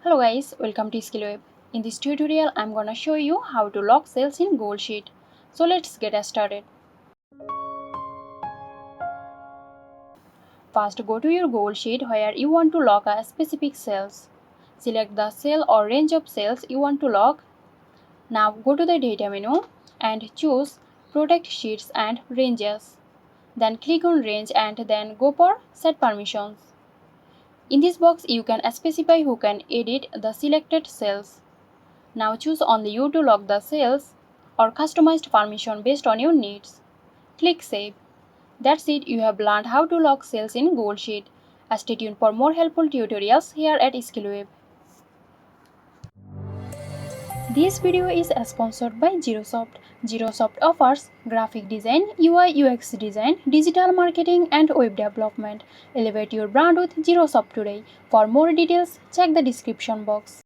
Hello guys, welcome to SkillWeb. In this tutorial, I'm gonna show you how to log cells in Google Sheet. So let's get started. First, go to your Google Sheet where you want to log a specific cells. Select the cell or range of cells you want to log. Now go to the Data menu and choose Protect Sheets and Ranges. Then click on Range and then go for Set Permissions. In this box, you can specify who can edit the selected cells. Now choose only you to log the cells or customized permission based on your needs. Click Save. That's it, you have learned how to log cells in Google Sheet. Stay tuned for more helpful tutorials here at SkillWeb. This video is sponsored by Zerosoft. Zerosoft offers graphic design, UI UX design, digital marketing and web development. Elevate your brand with Zerosoft today. For more details, check the description box.